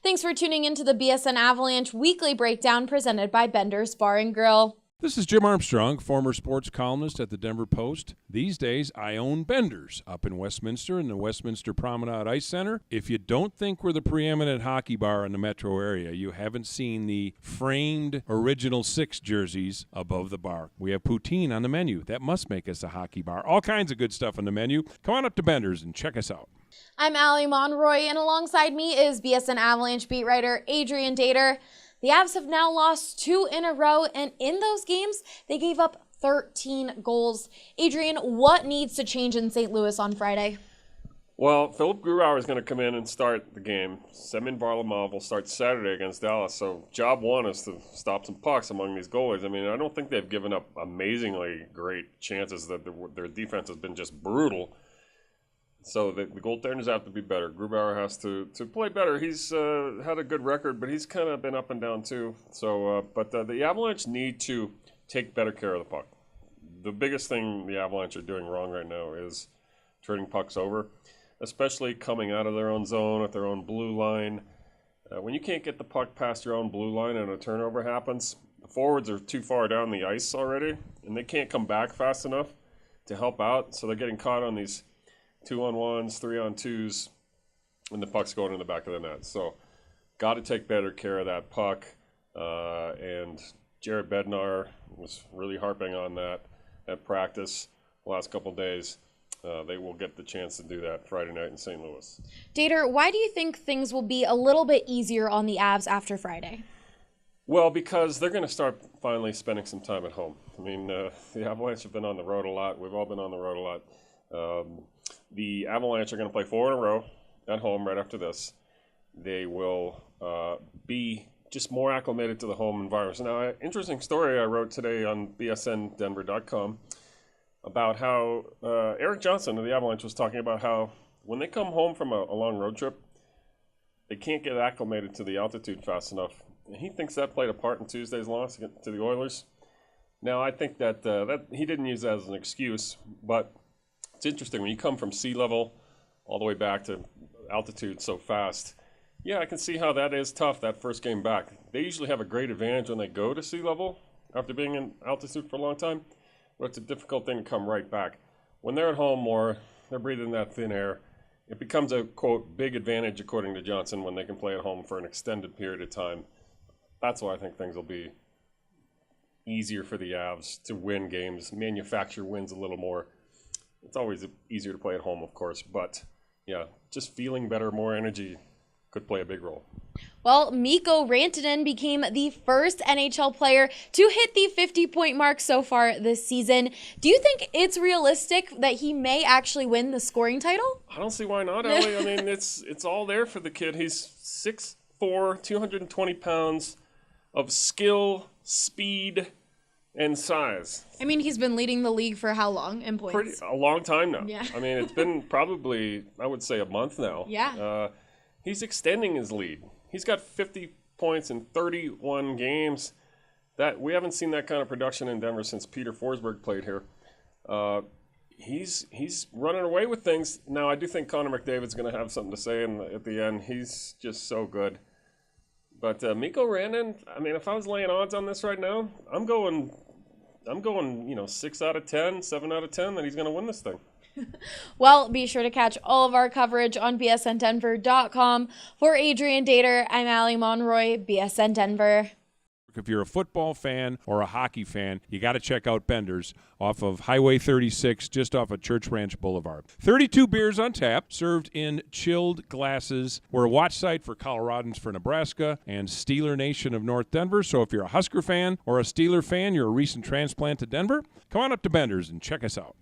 Thanks for tuning into the BSN Avalanche Weekly Breakdown presented by Bender's Bar and Grill. This is Jim Armstrong, former sports columnist at the Denver Post. These days, I own Bender's up in Westminster in the Westminster Promenade Ice Center. If you don't think we're the preeminent hockey bar in the metro area, you haven't seen the framed Original Six jerseys above the bar. We have poutine on the menu. That must make us a hockey bar. All kinds of good stuff on the menu. Come on up to Bender's and check us out. I'm Allie Monroy, and alongside me is BSN Avalanche beat writer Adrian Dater. The Avs have now lost 2 in a row, and in those games, they gave up 13 goals. Adrian, what needs to change in St. Louis on Friday? Well, Philip Grubauer is going to come in and start the game. Semyon Varlamov will start Saturday against Dallas. So job one is to stop some pucks among these goalies. I mean, I don't think they've given up amazingly great chances. That their defense has been just brutal. So the goaltenders have to be better. Grubauer has to play better. He's had a good record, but he's kind of been up and down too. So, but the Avalanche need to take better care of the puck. The biggest thing the Avalanche are doing wrong right now is turning pucks over, especially coming out of their own zone at their own blue line. When you can't get the puck past your own blue line and a turnover happens, the forwards are too far down the ice already, and they can't come back fast enough to help out. So they're getting caught on these 2-on-1s, 3-on-2s, and the puck's going in the back of the net. So, got to take better care of that puck. And Jared Bednar was really harping on that at practice the last couple of days. They will get the chance to do that Friday night in St. Louis. Dater, why do you think things will be a little bit easier on the Avs after Friday? Well, because they're going to start finally spending some time at home. I mean, the Avalanche have been on the road a lot. We've all been on the road a lot. The Avalanche are going to play 4 in a row at home right after this. They will be just more acclimated to the home environment. Now, interesting story I wrote today on bsndenver.com about how Eric Johnson of the Avalanche was talking about how when they come home from a long road trip, they can't get acclimated to the altitude fast enough. And he thinks that played a part in Tuesday's loss to the Oilers. Now, I think that he didn't use that as an excuse, but it's interesting when you come from sea level all the way back to altitude so fast. Yeah, I can see how that is tough, that first game back. They usually have a great advantage when they go to sea level after being in altitude for a long time, but it's a difficult thing to come right back. When they're at home more, they're breathing that thin air. It becomes a, quote, big advantage, according to Johnson, when they can play at home for an extended period of time. That's why I think things will be easier for the Avs to win games, manufacture wins a little more. It's always easier to play at home, of course, but yeah, just feeling better, more energy could play a big role. Well, Mikko Rantanen became the first NHL player to hit the 50-point mark so far this season. Do you think it's realistic that he may actually win the scoring title? I don't see why not, Ellie. I mean, it's all there for the kid. He's 6'4", 220 pounds of skill, speed, and size. I mean, he's been leading the league for how long in points? A long time now. Yeah. I mean, it's been probably, I would say, a month now. Yeah. He's extending his lead. He's got 50 points in 31 games. That we haven't seen that kind of production in Denver since Peter Forsberg played here. He's running away with things. Now, I do think Connor McDavid's going to have something to say at the end. He's just so good. But Mikko Rantanen, I mean, if I was laying odds on this right now, I'm going, 6 out of 10, 7 out of 10 that he's going to win this thing. Well, be sure to catch all of our coverage on bsndenver.com. For Adrian Dater, I'm Allie Monroy, BSN Denver. If you're a football fan or a hockey fan, you got to check out Bender's off of Highway 36, just off of Church Ranch Boulevard. 32 beers on tap, served in chilled glasses. We're a watch site for Coloradans for Nebraska and Steeler Nation of North Denver. So if you're a Husker fan or a Steeler fan, you're a recent transplant to Denver, come on up to Bender's and check us out.